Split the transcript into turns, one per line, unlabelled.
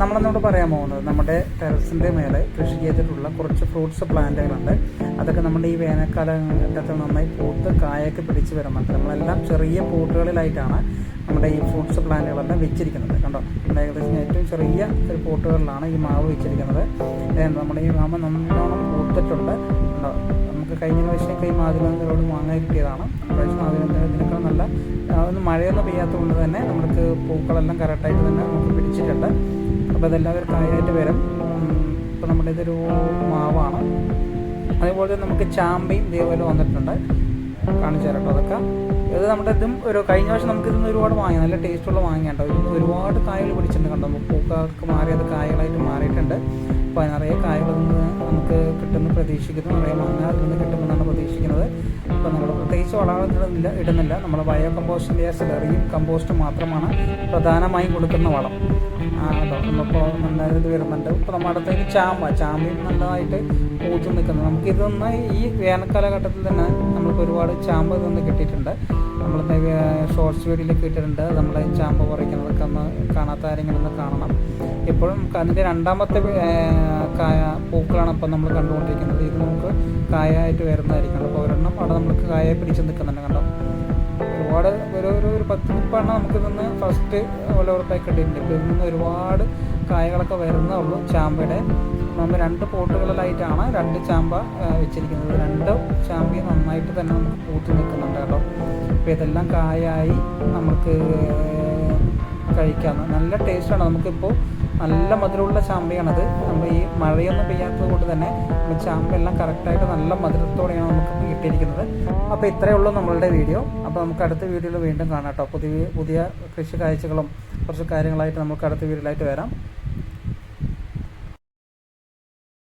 നമ്മളെന്നോട് പറയാൻ പോകുന്നത് നമ്മുടെ ടെറസിൻ്റെ മേലെ കൃഷി ചെയ്തിട്ടുള്ള കുറച്ച് ഫ്രൂട്ട്സ് പ്ലാന്റുകളുണ്ട്. അതൊക്കെ നമ്മുടെ ഈ വേനൽക്കാലഘട്ടത്തിൽ നന്നായി പൂത്ത് കായൊക്കെ പിടിച്ച് വരുന്നുണ്ട്. നമ്മളെല്ലാം ചെറിയ പോട്ടുകളിലായിട്ടാണ് നമ്മുടെ ഈ ഫ്രൂട്ട്സ് പ്ലാന്റുകളെല്ലാം വെച്ചിരിക്കുന്നത്. കണ്ടോ, ഏകദേശം ഏറ്റവും ചെറിയ ഒരു പോട്ടുകളിലാണ് ഈ മാവ് വെച്ചിരിക്കുന്നത്. നമ്മുടെ ഈ മാവ് നല്ലോണം പൂത്തിട്ടുണ്ട്. കണ്ടോ, നമുക്ക് കഴിഞ്ഞ പ്രാവശ്യം മാതുളന്തരോട് മാങ്ങ കിട്ടിയതാണ്. പ്രാവശ്യം മാതുളന്തരത്തിനേക്കാൾ നല്ല ഒന്ന് മഴയൊന്നും പെയ്യാത്തത് കൊണ്ട് തന്നെ നമുക്ക് പൂക്കളെല്ലാം കറക്റ്റായിട്ട് തന്നെ നമുക്ക് പിടിച്ചിട്ടുണ്ട്. അപ്പോൾ അതെല്ലാം ഒരു കായായിട്ട് വരും. ഇപ്പോൾ നമ്മുടെ ഇതൊരു മാവാണ്. അതേപോലെ തന്നെ നമുക്ക് ചാമ്പയും ഇതേപോലെ വന്നിട്ടുണ്ട്. കാണിച്ചു തരട്ടോ അതൊക്കെ. ഇത് നമ്മുടെ ഇതും ഒരു കഴിഞ്ഞ വർഷം നമുക്ക് ഇതൊന്നും ഒരുപാട് വാങ്ങി, നല്ല ടേസ്റ്റുള്ള വാങ്ങിയുണ്ടോ. ഇതൊന്നും ഒരുപാട് കായകൾ പിടിച്ചിട്ടുണ്ട്. കണ്ടോ, പൂക്കൾക്ക് മാറി അത് കായകളായിട്ട് മാറിയിട്ടുണ്ട്. അപ്പോൾ നിറയെ കായകൾ നമുക്ക് കിട്ടുമെന്ന് പ്രതീക്ഷിക്കുന്നു. നിറയെ മാങ്ങ അതിൽ നിന്ന് കിട്ടുമെന്നാണ് പ്രതീക്ഷിക്കുന്നത്. അപ്പോൾ നമ്മൾ പ്രത്യേകിച്ച് വളങ്ങൾ ഇടുന്നില്ല. നമ്മൾ ബയോ കമ്പോസ്റ്റിൻ്റെ സ്ലറിയും കമ്പോസ്റ്റും മാത്രമാണ് പ്രധാനമായും കൊടുക്കുന്ന വളം. കേട്ടോ, നമ്മളിപ്പോൾ നല്ല ഇത് വരുന്നുണ്ട്. ഇപ്പോൾ നമ്മുടെ അടുത്തേക്ക് ചാമ്പയും നല്ലതായിട്ട് പൂത്ത് നിൽക്കുന്നത്. നമുക്കിതൊന്ന് ഈ വേനൽക്കാലഘട്ടത്തിൽ തന്നെ നമ്മൾക്ക് ഒരുപാട് ചാമ്പ ഇതൊന്ന് കിട്ടിയിട്ടുണ്ട്. നമ്മളിന്ന് ഷോർട്സ് വീഡിയോയിലൊക്കെ ഇട്ടിട്ടുണ്ട്. നമ്മൾ ചാമ്പ പറിക്കുന്നതൊക്കെ ഒന്ന് കാണാത്ത ആരെങ്കിലൊന്ന് കാണണം. ഇപ്പോഴും അതിൻ്റെ രണ്ടാമത്തെ പൂക്കളാണ് ഇപ്പോൾ നമ്മൾ കണ്ടുകൊണ്ടിരിക്കുന്നത്. ഇത് നമുക്ക് കായായിട്ട് വരുന്നതായിരിക്കും. അപ്പോൾ ഒരെണ്ണം അവിടെ നമുക്ക് കായ പിടിച്ച് നിൽക്കുന്നുണ്ട്. കണ്ടോ, ഒരുപാട് ഒരു 10 നമുക്ക് നിന്ന് ഫസ്റ്റ് ഉറപ്പായി കിട്ടിയിട്ടുണ്ട്. ഇപ്പോൾ ഇതിൽ നിന്ന് ഒരുപാട് കായകളൊക്കെ വരുന്നേ ഉള്ളൂ. ചാമ്പയുടെ നമ്മൾ 2 പോട്ടുകളിലായിട്ടാണ് 2 ചാമ്പ വെച്ചിരിക്കുന്നത്. 2 ചാമ്പയും നന്നായിട്ട് തന്നെ നമുക്ക് പൂത്ത് നിൽക്കുന്നുണ്ട് കേട്ടോ. അപ്പോൾ ഇതെല്ലാം കായായി നമുക്ക് കഴിക്കാം. നല്ല ടേസ്റ്റാണ്. നമുക്കിപ്പോൾ നല്ല മധുരമുള്ള ചാമ്പയാണത്. നമ്മൾ ഈ മഴയൊന്നും പെയ്യാത്തത് കൊണ്ട് തന്നെ ചാമ്പയെല്ലാം കറക്റ്റായിട്ട് നല്ല മധുരത്തോടെയാണ് നമുക്ക് കിട്ടിയിരിക്കുന്നത്. അപ്പോൾ ഇത്രയേ ഉള്ളൂ നമ്മളുടെ വീഡിയോ. അപ്പോൾ നമുക്ക് അടുത്ത വീഡിയോയിൽ വീണ്ടും കാണാം കേട്ടോ. പുതിയ കൃഷി കാഴ്ചകളും കുറച്ച് കാര്യങ്ങളായിട്ട് നമുക്ക് അടുത്ത വീഡിയോയിലായിട്ട് വരാം.